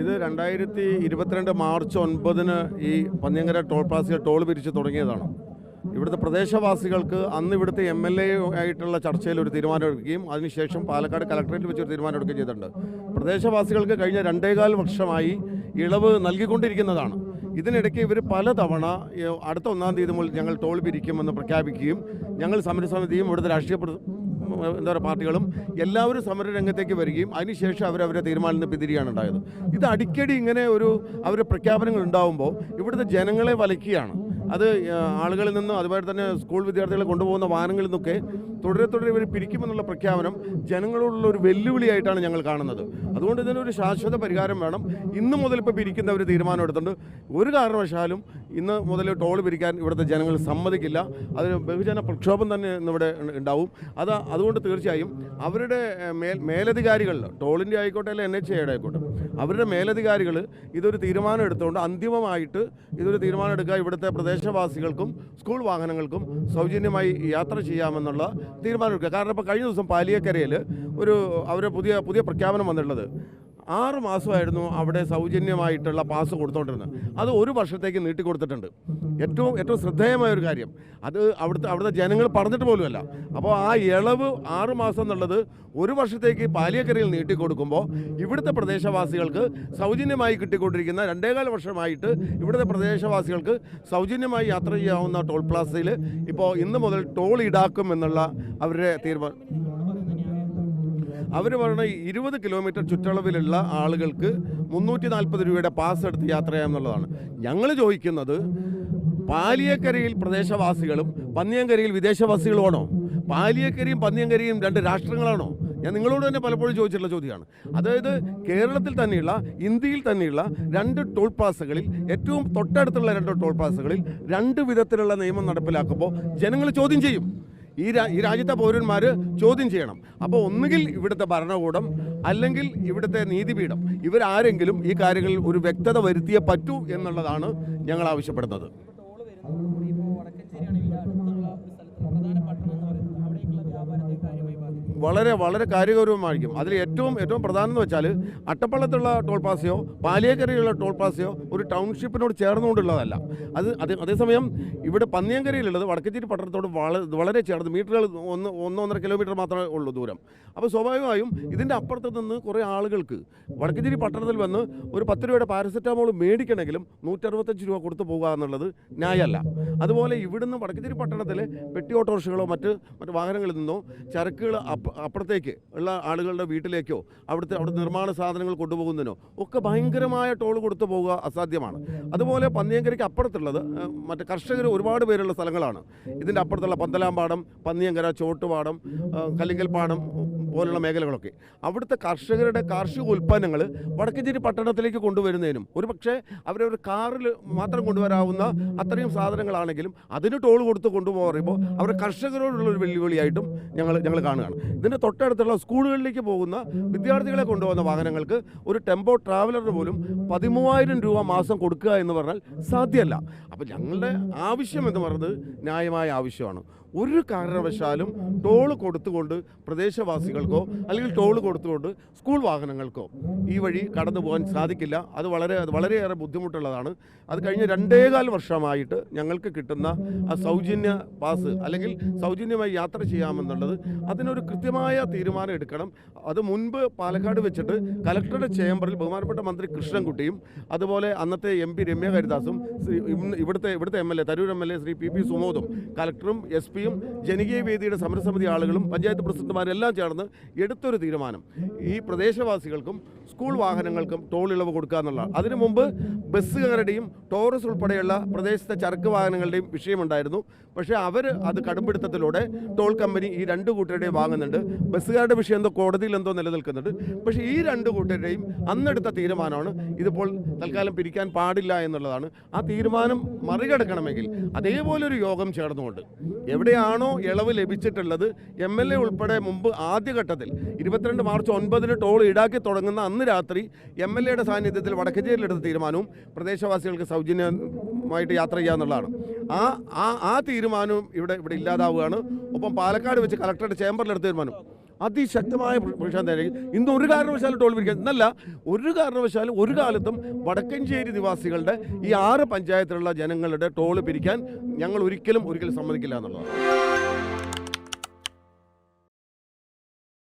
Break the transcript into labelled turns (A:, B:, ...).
A: ഇത് 2022 മാർച്ച് 9 ഈ Panniyankara toll പ്ലാസയിൽ toll പിരിച്ച് തുടങ്ങിയതാണ്. ഇവിടുത്തെ പ്രദേശവാസികൾക്ക് അന്ന് ഇവിടുത്തെ MLA ആയിട്ടുള്ള ചർച്ചയിൽ ഒരു തീരുമാനമെടുക്കുകയും അതിനുശേഷം പാലക്കാട് കളക്ടറേറ്റിൽ വെച്ചൊരു തീരുമാനമെടുക്കുകയും ചെയ്തിട്ടുണ്ട്. പ്രദേശവാസികൾക്ക് കഴിഞ്ഞ 2.25 വർഷമായി ഇളവ് നൽകിക്കൊണ്ടിരിക്കുന്നതാണ്. ഇതിനിടയ്ക്ക് ഇവർ പലതവണ അടുത്ത 1-ാം തീയതി മുതൽ ഞങ്ങൾ ടോൾ പിരിക്കുമെന്ന് പ്രഖ്യാപിക്കുകയും ഞങ്ങൾ സമരസമിതിയും ഇവിടുത്തെ രാഷ്ട്രീയ പാർട്ടികളും എല്ലാവരും സമരരംഗത്തേക്ക് വരികയും അതിനുശേഷം അവരവരുടെ തീരുമാനത്തിൽ നിന്ന് പിന്തിരിയാണ് ഉണ്ടായത്. ഇത് അടിക്കടി ഇങ്ങനെ അവരുടെ പ്രഖ്യാപനങ്ങൾ ഉണ്ടാകുമ്പോൾ ഇവിടുത്തെ ജനങ്ങളെ വലയ്ക്കുകയാണ്. അത് ആളുകളിൽ നിന്ന് അതുപോലെ തന്നെ സ്കൂൾ വിദ്യാർത്ഥികളെ കൊണ്ടുപോകുന്ന വാഹനങ്ങളിൽ നിന്നൊക്കെ തുടരെ ഇവർ പിരിക്കുമെന്നുള്ള പ്രഖ്യാപനം ജനങ്ങളോടുള്ള ഒരു വെല്ലുവിളിയായിട്ടാണ് ഞങ്ങൾ കാണുന്നത്. അതുകൊണ്ട് ഇതിനൊരു ശാശ്വത പരിഹാരം വേണം. ഇന്ന് മുതൽ ഇപ്പോൾ പിരിക്കുന്ന ഒരു തീരുമാനം എടുത്തിട്ടുണ്ട്. ഒരു കാരണവശാലും ഇന്ന് മുതൽ ടോൾ പിരിക്കാൻ ഇവിടുത്തെ ജനങ്ങൾ സമ്മതിക്കില്ല. അതിന് ബഹുജന പ്രക്ഷോഭം തന്നെ ഇന്നിവിടെ ഉണ്ടാവും. അതുകൊണ്ട് തീർച്ചയായും അവരുടെ മേലധികാരികൾ, ടോളിൻ്റെ ആയിക്കോട്ടെ അല്ലെ NHAയുടെ ആയിക്കോട്ടെ, അവരുടെ മേലധികാരികൾ ഇതൊരു തീരുമാനം എടുത്തുകൊണ്ട് അന്തിമമായിട്ട് ഇതൊരു തീരുമാനം എടുക്കുക. ഇവിടുത്തെ പ്രദേശവാസികൾക്കും സ്കൂൾ വാഹനങ്ങൾക്കും സൗജന്യമായി യാത്ര ചെയ്യാമെന്നുള്ള തീരുമാനമെടുക്കുക. കാരണം ഇപ്പോൾ കഴിഞ്ഞ ദിവസം പാലിയക്കരയിൽ അവരുടെ പുതിയ പ്രഖ്യാപനം വന്നിട്ടുള്ളത് 6 മാസമായിരുന്നു അവിടെ സൗജന്യമായിട്ടുള്ള പാസ് കൊടുത്തുകൊണ്ടിരുന്നത്. അത് 1 വർഷത്തേക്ക് നീട്ടിക്കൊടുത്തിട്ടുണ്ട്. ഏറ്റവും ശ്രദ്ധേയമായൊരു കാര്യം അത് അവിടുത്തെ ജനങ്ങൾ പറഞ്ഞിട്ട് പോലുമല്ല. അപ്പോൾ ആ ഇളവ് 6 മാസം എന്നുള്ളത് 1 വർഷത്തേക്ക് പാലിയക്കരയിൽ നീട്ടിക്കൊടുക്കുമ്പോൾ ഇവിടുത്തെ പ്രദേശവാസികൾക്ക് സൗജന്യമായി കിട്ടിക്കൊണ്ടിരിക്കുന്ന 2.25 വർഷമായിട്ട് ഇവിടുത്തെ പ്രദേശവാസികൾക്ക് സൗജന്യമായി യാത്ര ചെയ്യാവുന്ന ടോൾ പ്ലാസയിൽ ഇപ്പോൾ ഇന്ന് മുതൽ ടോൾ ഈടാക്കും എന്നുള്ള അവരുടെ തീരുമാനം. അവർ പറഞ്ഞ 20 കിലോമീറ്റർ ചുറ്റളവിലുള്ള ആളുകൾക്ക് 340 രൂപയുടെ പാസ് എടുത്ത് യാത്ര ചെയ്യാമെന്നുള്ളതാണ്. ഞങ്ങൾ ചോദിക്കുന്നത് പാലിയക്കരയിൽ പ്രദേശവാസികളും പന്നിയങ്കരയിൽ വിദേശവാസികളുമാണോ? പാലിയക്കരയും പന്നിയങ്കരയും 2 രാഷ്ട്രങ്ങളാണോ? ഞാൻ നിങ്ങളോട് തന്നെ പലപ്പോഴും ചോദിച്ചിട്ടുള്ള ചോദ്യമാണ്. അതായത് കേരളത്തിൽ തന്നെയുള്ള, ഇന്ത്യയിൽ തന്നെയുള്ള 2 ടോൾ പ്ലാസകളിൽ, ഏറ്റവും തൊട്ടടുത്തുള്ള 2 ടോൾ പ്ലാസകളിൽ 2 വിധത്തിലുള്ള നിയമം നടപ്പിലാക്കുമ്പോൾ ജനങ്ങൾ ചോദ്യം ചെയ്യും. ഈ രാജ്യത്തെ പൗരന്മാർ ചോദ്യം ചെയ്യണം. അപ്പോൾ ഒന്നുകിൽ ഇവിടുത്തെ ഭരണകൂടം അല്ലെങ്കിൽ ഇവിടുത്തെ നീതിപീഠം ഇവരാരെങ്കിലും ഈ കാര്യങ്ങളിൽ ഒരു വ്യക്തത വരുത്തിയേ പറ്റൂ എന്നുള്ളതാണ് ഞങ്ങൾ ആവശ്യപ്പെടുന്നത്. വളരെ കാര്യഗൗരവമായിരിക്കും. അതിൽ ഏറ്റവും പ്രധാനം എന്ന് വെച്ചാൽ അട്ടപ്പള്ളത്തുള്ള ടോൾ പ്ലാസയോ പാലിയക്കരയിലുള്ള ടോൾ പ്ലാസയോ ഒരു ടൗൺഷിപ്പിനോട് ചേർന്നുകൊണ്ടുള്ളതല്ല. അതേസമയം ഇവിടെ പന്നിയങ്കരയിലുള്ളത് വടക്കഞ്ചേരി പട്ടണത്തോട് വളരെ ചേർന്ന് മീറ്ററുകൾ 1-1.5 കിലോമീറ്റർ മാത്രമേ ഉള്ളൂ ദൂരം. അപ്പോൾ സ്വാഭാവികമായും ഇതിൻ്റെ അപ്പുറത്ത് നിന്ന് കുറേ ആളുകൾക്ക് വടക്കഞ്ചേരി പട്ടണത്തിൽ വന്ന് ഒരു 10 രൂപയുടെ പാരസെറ്റാമോൾ മേടിക്കണമെങ്കിലും 165 രൂപ കൊടുത്തു പോകുക എന്നുള്ളത് ന്യായമല്ല. അതുപോലെ ഇവിടുന്ന് വടക്കഞ്ചേരി പട്ടണത്തിലെ പെട്ടി ഓട്ടോറിക്ഷകളോ മറ്റ് വാഹനങ്ങളിൽ നിന്നോ ചരക്കുകൾ അപ്പുറത്തേക്ക് ഉള്ള ആളുകളുടെ വീട്ടിലേക്കോ അവിടെ നിർമ്മാണ സാധനങ്ങൾ കൊണ്ടുപോകുന്നതിനോ ഒക്കെ ഭയങ്കരമായ ടോൾ കൊടുത്തു പോവുക അസാധ്യമാണ്. അതുപോലെ പന്നിയങ്കരയ്ക്ക് അപ്പുറത്തുള്ളത് മറ്റ് കർഷകർ ഒരുപാട് പേരുള്ള സ്ഥലങ്ങളാണ്. ഇതിൻ്റെ അപ്പുറത്തുള്ള പന്തലാംപാടം, പന്നിയങ്കര, ചോട്ടുപാടം, കല്ലിങ്കൽപ്പാടം പോലുള്ള മേഖലകളൊക്കെ അവിടുത്തെ കർഷകരുടെ കാർഷിക ഉൽപ്പന്നങ്ങൾ വടക്കഞ്ചേരി പട്ടണത്തിലേക്ക് കൊണ്ടുവരുന്നതിനും ഒരുപക്ഷെ അവരവരുടെ കാറിൽ മാത്രം കൊണ്ടുവരാവുന്ന അത്രയും സാധനങ്ങളാണെങ്കിലും അതിന് ടോൾ കൊടുത്ത് കൊണ്ടുപോകുമ്പോൾ അവരുടെ കർഷകരോടുള്ളൊരു വെല്ലുവിളിയായിട്ടും ഞങ്ങൾ കാണുകയാണ്. ഇതിൻ്റെ തൊട്ടടുത്തുള്ള സ്കൂളുകളിലേക്ക് പോകുന്ന വിദ്യാർത്ഥികളെ കൊണ്ടുപോകുന്ന വാഹനങ്ങൾക്ക് ഒരു ടെമ്പോ ട്രാവലറിന് പോലും 13,000 രൂപ മാസം കൊടുക്കുക എന്ന് പറഞ്ഞാൽ സാധ്യമല്ല. അപ്പോൾ ഞങ്ങളുടെ ആവശ്യം എന്ന് പറയുന്നത് ന്യായമായ ആവശ്യമാണ്. ഒരു കാരണവശാലും ടോൾ കൊടുത്തുകൊണ്ട് പ്രദേശവാസികൾക്കോ അല്ലെങ്കിൽ ടോൾ കൊടുത്തുകൊണ്ട് സ്കൂൾ വാഹനങ്ങൾക്കോ ഈ വഴി കടന്നു പോകാൻ സാധിക്കില്ല. അത് വളരെയേറെ ബുദ്ധിമുട്ടുള്ളതാണ്. അത് കഴിഞ്ഞ 2.25 വർഷമായിട്ട് ഞങ്ങൾക്ക് കിട്ടുന്ന ആ സൗജന്യ പാസ് അല്ലെങ്കിൽ സൗജന്യമായി യാത്ര ചെയ്യാമെന്നുള്ളത് അതിനൊരു കൃത്യമായ തീരുമാനം എടുക്കണം. അത് മുൻപ് പാലക്കാട് വെച്ചിട്ട് കലക്ടറുടെ ചേംബറിൽ ബഹുമാനപ്പെട്ട മന്ത്രി കൃഷ്ണൻകുട്ടിയും അതുപോലെ അന്നത്തെ MP രമ്യ ഹരിദാസും ഇവിടുത്തെ MLA Tharoor MLA Shri PP സുമോദും കലക്ടറും SP ജനകീയ വേദിയുടെ സമരസമിതി ആളുകളും പഞ്ചായത്ത് പ്രസിഡന്റുമാരെല്ലാം ചേർന്ന് എടുത്തൊരു തീരുമാനം ഈ പ്രദേശവാസികൾക്കും സ്കൂൾ വാഹനങ്ങൾക്കും ടോൾ ഇളവ് കൊടുക്കുക എന്നുള്ളതാണ്. അതിനു മുമ്പ് ബസ്സുകാരുടെയും ടോറസ് ഉൾപ്പെടെയുള്ള പ്രദേശത്തെ ചരക്ക് വാഹനങ്ങളുടെയും വിഷയമുണ്ടായിരുന്നു. പക്ഷേ അത് കടുംപിടുത്തത്തിലൂടെ ടോൾ കമ്പനി ഈ 2 കൂട്ടരുടെയും വാങ്ങുന്നുണ്ട്. ബസ്സുകാരുടെ വിഷയം എന്തോ കോടതിയിൽ എന്തോ നിലനിൽക്കുന്നുണ്ട്. പക്ഷേ ഈ 2 കൂട്ടരുടെയും അന്നെടുത്ത തീരുമാനമാണ് ഇതിപ്പോൾ തൽക്കാലം പിരിക്കാൻ പാടില്ല എന്നുള്ളതാണ്. ആ തീരുമാനം മറികടക്കണമെങ്കിൽ അതേപോലൊരു യോഗം ചേർന്നുകൊണ്ട് എവിടെയാണോ ഇളവ് ലഭിച്ചിട്ടുള്ളത് MLA ഉൾപ്പെടെ മുമ്പ് ആദ്യഘട്ടത്തിൽ 22 മാർച്ച് 9 ടോൾ ഈടാക്കി തുടങ്ങുന്ന അന്ന് രാത്രി MLAയുടെ സാന്നിധ്യത്തിൽ വടക്കഞ്ചേരിയിലെടുത്ത തീരുമാനവും പ്രദേശവാസികൾക്ക് സൗജന്യമായിട്ട് യാത്ര ചെയ്യുക എന്നുള്ളതാണ്. ആ തീരുമാനവും ഇവിടെ ഇല്ലാതാവുകയാണ്. ഒപ്പം പാലക്കാട് വെച്ച് കളക്ടറുടെ ചേംബറിലെടുത്ത തീരുമാനം അതിശക്തമായ പ്രതിഷേധമായിരിക്കും. ഇന്ന് ഒരു കാരണവശാലും ടോൾ പിരിക്കാൻ എന്നല്ല, ഒരു കാരണവശാലും ഒരു കാലത്തും വടക്കഞ്ചേരി നിവാസികളുടെ ഈ 6 പഞ്ചായത്തിലുള്ള ജനങ്ങളുടെ ടോൾ പിരിക്കാൻ ഞങ്ങൾ ഒരിക്കലും സമ്മതിക്കില്ല എന്നുള്ളതാണ്.